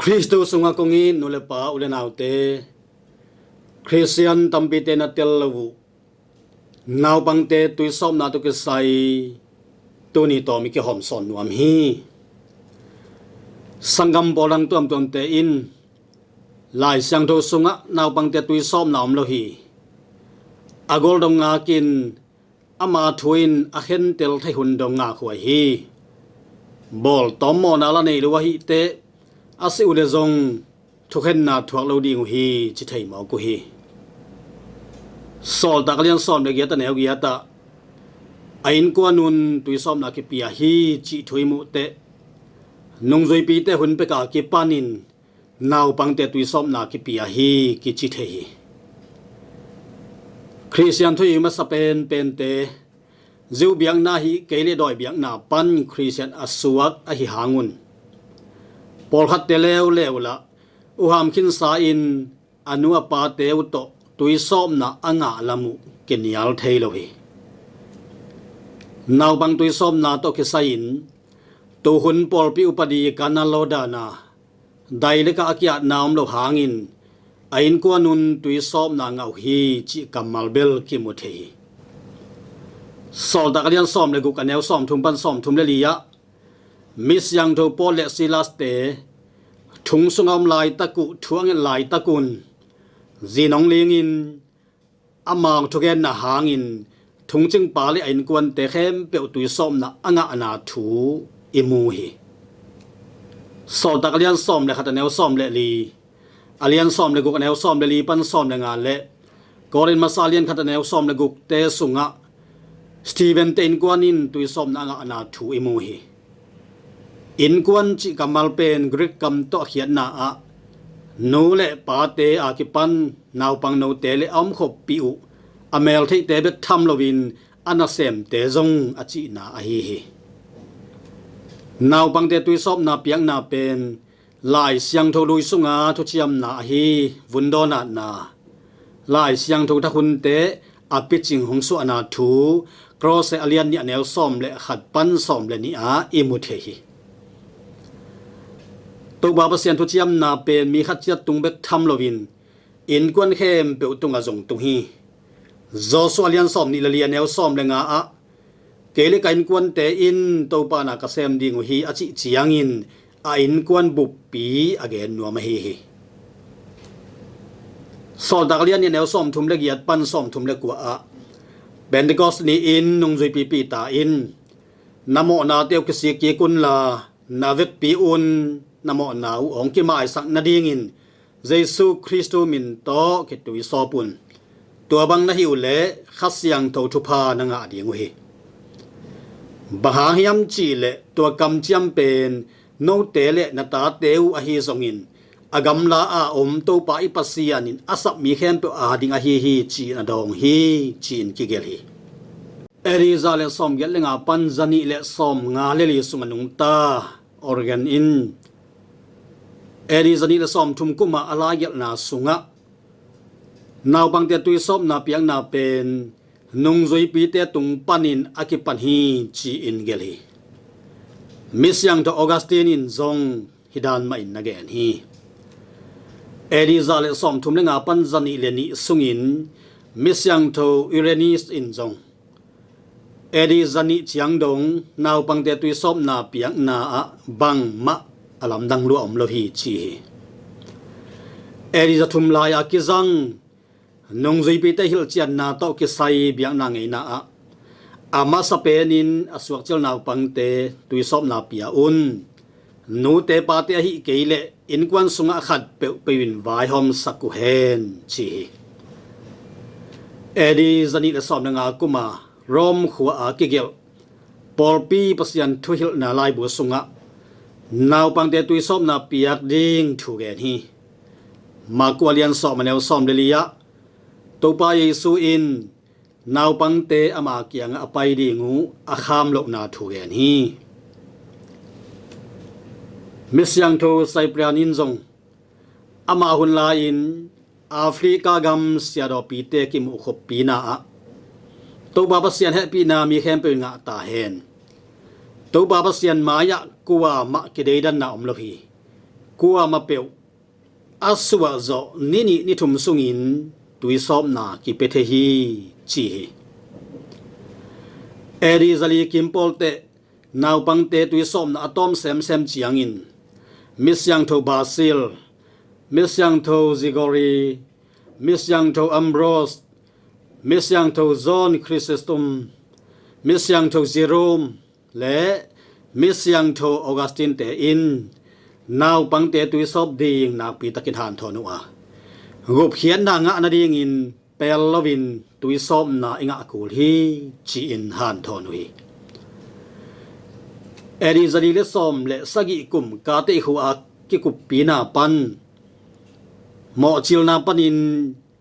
คริสต์ทรงอากงอินนุเลปาอุเลนาวเตคริสเตียนตัมปิเตนัตเตลลวูนาวปังเตตุยซอมนาตุกิไซตัวนี้ต่อมีเกี่ยวหอมสอนนวมฮีสังกัมบอลังตัวมเตอินลายเสียงโทสุงะนาวปังเตตุยซอมนามโลฮีอากอลดงงากินอามาทวินอาเห็นเตลไทหุนดงงาขวยฮีบอลตอมมอนาลาในลวะฮีเตอาศัยอุเลจงทุกเห็นนาทวักเราดีงฮีจิตให้หมอกุฮีสอลตากเลียนซ้อมเด็กยาตาเนวกิยาตาอินกวนุนตุยซ้อมนาคิปียฮีจิถอยมุเตนงจอยปีเตหุนเปกาคิปานินนาวปังเตตุยซ้อมนาคิปียฮีกิจิตให้คริสเตียนทุยมาสเปนเป็นเตจิวเบียงนาฮีเกลีดอยเบียงนาปันคริสเตียนอสวักอหิหางุนปอลขัดเตเลวเลวละอุหามขินสาอินอนุอปาเตวโตตุยซ้อมนาอ่างาลามุกินยาลเทโลฮีนาวบังตุยซ้อมนาโตกิไซน์ตูหุนปอลปิอุปดีกานาโลดานาไดเลกาอักยะนามโลหางินอินกวนุนตุยซ้อมนางเอาฮีจิกัมมัลเบลกิมุเทสอลตากเลียนซ้อมเลกุกันแนวซ้อมทุมปันซ้อมทุมเลลียะมิสยังโทปอลเลซิลาสเตทุงสุงอมลายตะกุทวงลายตะกุนจีนองเลียงินอามางทุกแกนนาหางินทุงจึงปาเลอินกวนเตเข้มเปียวตุยซ้อมนาอ่างานาถูอิมูฮีสอลตากเลียนซ้อมเลขัดแนวซ้อมเลลีอาเลียนซ้อมเลกุกันแนวซ้อมเลลีปันซ้อมเลงานเลกอรินมาซาเลียนขัดแนวซ้อมเลกุเตสุงะสตีเวนเตอินกวนินตุยซ้อมนาอ่างานาถูอิมูฮีอินกวนจิกัมมัลเป็นกริกกัมโตเขียนนาอะนูเลปาเตอากิปันนาวปังนูเตเลอมขบปิอุอเมลที่เตเบทัมโลวินอนาเซมเตจงอจินาอฮีฮีนาวปังเตตุยซอบนาเปียงนาเป็นลายเสียงโทลุยสุงาทุชิยมนาฮีวุนโดนานาลายเสียงโททะคุนเตอปิจิงหงสุอนาทูกรอเซอเลียนเนี่ยแนวซ้อมเลขัดปันซ้อมเลนี่อาอิมุเทฮีตัวบาปเสียนทุจยมนาเป็นมีขัดจัดตุงเบกทำโลวินอินกวนเข้มเปิดตุงอาจงตุงฮีโจสวาเลียนซ้อมนิลเลียนแนวซ้อมเลงอาเกลิกอินกวนเตอินตัวปานากเซมดิงฮีอจิจียงอินอินกวนบุปปีอเกนนัวมาฮีสอลดักเลียนแนวซ้อมทุมเล็กยัดปันซ้อมทุมเล็กกว่าเบนเดกอสนีอินนงจุยปีปีตาอินนโมนาเตียวกษีเกียกุนลานาเวกปีอุนนโมนาวองกิมาไอสักนาดิ่งเยซูคริสต์มินโตกิตุยซอปุนตัวบังนาฮิวเลขัสยังโตทุพานงาดีงุฮีบางฮิยมจีเลตัวกำจำเป็นโนเตเลนตาเตวอฮีซงอินอากำลาอาอมตัวปาอิปัสยานินอาศับมีเข้มเปอาดิงอฮีจีนดองฮีจีนกิเกลีเอริซาเลซอมเกลงาปันจานิเลซอมงาเลลิสุงนุงตาออร์แกนอินเอริซานิเลซอมทุมกุมาอลายนาสุงะนาวบังเตตุยซอมนาเปียงนาเป็นนุงจุยปีเตตุงปันินอากิปันฮีจีอินเกลีมิสยังโตออกัสตินินซงฮิดานมาอินนาเกนฮีเอริซาเลซอมทุมเลงาปันจานิเลนิสุงินมิสยังโตยูเรนิสอินซงเอริซานิจียงดงนาวปังเตตุยซอมนาเปียงนาอะบังมะอลัมดังลัวอมโลฮีจีเอริซาทุมลายอากิซังนงจุยปีเตฮิลเจียนนาโตกิไซเบียงนางไงนาอะอามาสเปนินอสวกเจลนาวปังเตตุยซอบนาเปียอุนนูเตปาเตฮิเกเลอินกวนสุงะขัดเปวินวายฮอมสักุเฮนจีเอริซานิเลซอมนางากุมารอมขัวอากิเกลปอลปีปัสยันทุฮิลนาลายบัวสุงะนาวปังเตตุยซอมนาเปียกดิงถูแกนฮีมากวาเลียนซอมมาแนวซอมเดลียะตัวปาเยซูอินนาวปังเตอามาเกียงอไปดีงูอาคามโลกนาถูแกนฮีมิสยังโทไซเปรียนินซงอามาหุนลาอินแอฟริกากัมเสียดอปีเตกิมุขบปีนาตัวบาปเสียนเฮปีนามีแคมเป็นงาตาเฮนตัวบาปเสียนมายะกัวมะกิเดดันนาอมลพี เ กัวมาเปียวอาสวะโจนี่ทุมสุงินตุยสอบนากิเปเทฮีจีเอริซาลีกิมปอลเตนาวปังเตตุยสอบนาอะตอมเซมจียงอินมิสยังโทบาซิลมิสยังโทซิกอรีมิสยังโทอัมโบรสมิสยังโทจอห์นคริสตอมมิสยังโทเจโรมและมิสยังโทออกัสตินเตอินนาวปังเตตุยสอบดีงนาปีตะกินหานทอนัวรูปเขียนนางะนาดีงินเปลลวินตุยสอบนาอิงะกูลฮีจีอินหานทอนุยเอริซาลีเลสอมและสกิกุมกาเตหัวกิกุปีนาปันหมอจิลนาปันิน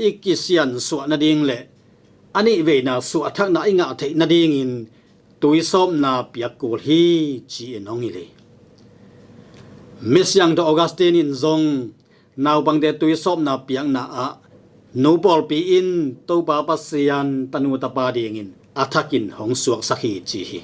อิกิเซียนสวนาดิงและอันนี้เวนาสวทักนาอิงะเทนาดิงินตุยสอบนาเปียกูลฮีจีอินองอิเลมิสยังโตออกัสตินินซงนาวบังเดตุยสอบนาเปียงนาอะนูปอลปีอินโตปาปัสยันตนูตปาดีงินอัทักินหงสวกสักฮีจีฮี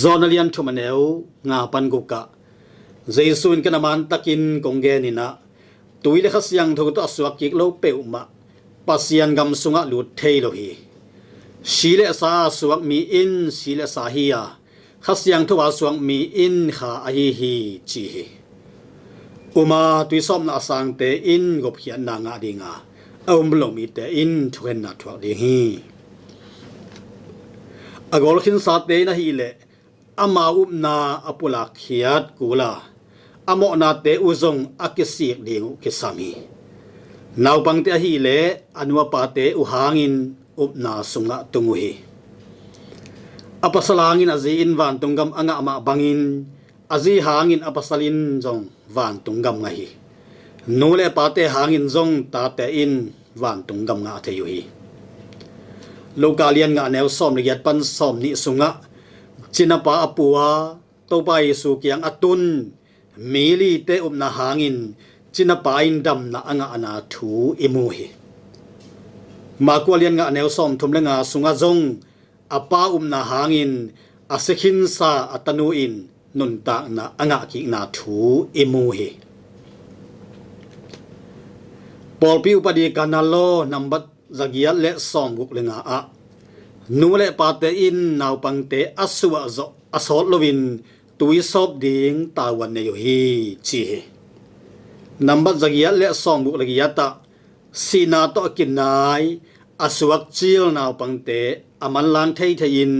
จอนาเลียนทุมันเอวงาปันกุกะเจสุนกันมันตะกินกงเกนินะตุยเลขสยังทุกตัวสวกกิกโลเปอุมะปัสยันกำสุงะลุดเทโลฮีชีเลสาสวกมีอินชีเลสาฮียาขัสยังทว่าสวงมีอินขาอฮีฮีจีอุมาตุยสอมนาสังเตอินกบเขียนนางาดิงาเอามลมีเตอินทเวนนาทวกดิฮีอากอลขินสาเตนะฮีเลอามาอุมนาอปุลักเขียดกูลาอโมนาเตอุซงอากิสิกดิงกิสามีนาวปังเตฮีเลอนุวปาเตอุหางินอุปนาสุงะตุงุฮีapasalangin azi in van tunggam anga ama bangin azi hangin apasalin jong van tunggam ngahi nule pate hangin jong ta te in van tunggam nga theyu hi lokalian nga neu som le yat pan som ni sunga chinapa apua to pai su kyang atun mili te umna hangin chinapa in dam na anga ana thu imu hi makwalian nga neu som thum le nga sunga jong apa na hangin asekhin sa atanuin nun ta na anga ki na thu emu he polpi upadi kanalo nambat zagia le som guk lenga a nu le pate in naw pangte aswa zo asol lovin tui sop ding tawan ne yo hi chi he nambat zagia le som guk lagia ta sina to kinai aswak chil naw pangte aman lang thei thein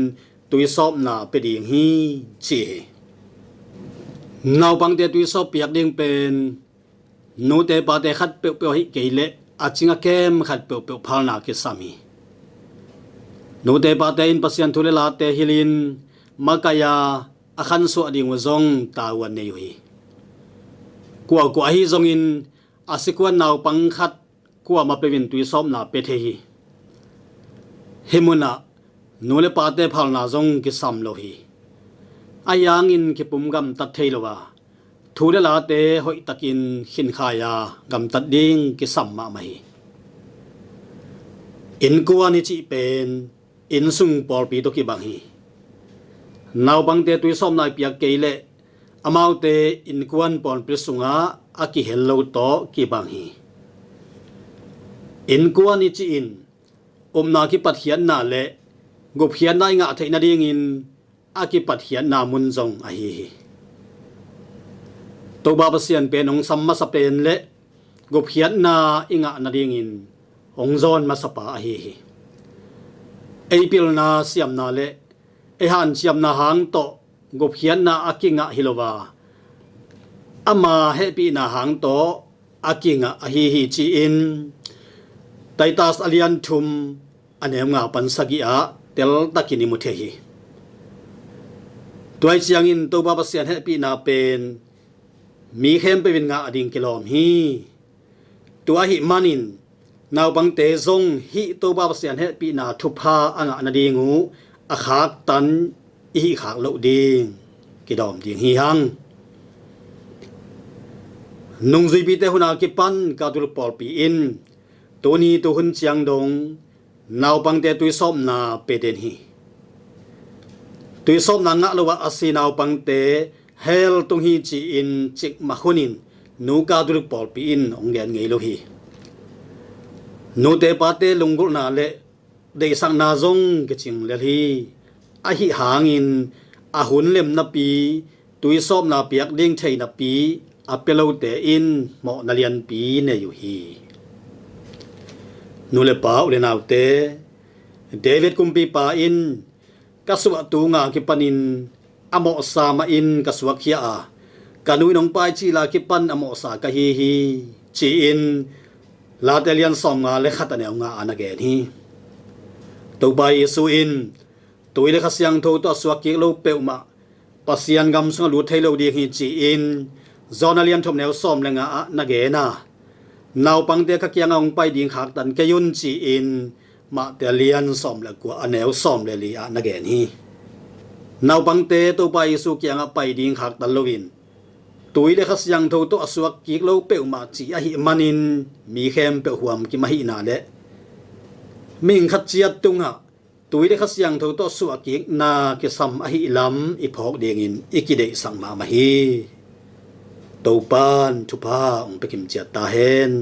tui sop na pe ding hi chi naw pangte tui sop piak ding pen nu te pa te khat pe pe hi keile achinga kem khat pe pe phal na ke sami nu te pa te in pasian thule la te hilin makaya akhan so ding wazong tawan ne hi kwa hi zong in asikwan naw pang khat kwa ma pe win tui sop na pe the hi hemuna nule pate phalna jong ki sam lo hi ayang in ki pumgam tat theilowa thule la te hoi takin khin khaya gam tat ding ki sam ma mai in kuwa ni chi pen in sung pol pi to ki bang hi naw bang te tui som nai piak keile amau te in kuan pon pri sunga aki hello to ki bang hi in kuwa ni chi in na ki pat hian na le gop hian na nga theina ding in aki pat hian na mun jong a hi to ba pasian pe nong samma sa pen le gop hian na inga na ding in ong zon ma sapa a hi apil na siam na le e han siam na hang to gop hian na akinga hilowa ama happy na hang to akinga a hi chi in taitas alian thum anem nga pansagi a tel takini muthehi tuai chiang in to ba pasian happy na pen mi khem pe win nga ading kilom hi tua hi manin naw bang te zong hi to ba pasian happy na thupha anga na dingu a khak tan i khak lo ding kidom ding hi hang nung zui bi te huna ki pan ka tul pol pi in toni to hun chiang dong naw bang te tui som na pe den hi tui som na nga lo wa asi naw bang te hel tung hi chi in chik ma khunin nu ka dur pol pi in ong gen ngei lo hi nu te pa te lungul na le de sang na zong ke ching le hi a hi hangin a hun lem na pi tui som na piak ding thei na pi a pelo te in mo na lian pi ne yu hi nu le pa u le nau te David kumpi pa in kaswa tu nga ki panin amo sa ma in kaswa khia a kanui nong pai chi la ki pan amo sa ka hi chi in la te lian som nga le khat ane nga ana ge hi to bai su in tui le khasyang tho to swak ki lo pe ma pasian gam sang lu thei lo di hi chi in zonalian thom neu som le nga na ge na naw pang te ka kyang ong pai ding khak tan ke yun chi in ma te lian som le kwa aneu som le li a na ge ni naw pang te to pai su kyang a pai ding khak tan lovin tui le khasyang tho to aswak ki lo pe ma chi a hi manin mi khem pe huam ki ma hi na le ming khat chiat tunga tui le khasyang tho to su ki na ke sam a hi lam i phok ding in ikide sang ma hi to pan thu pa ong pe kim chia ta hen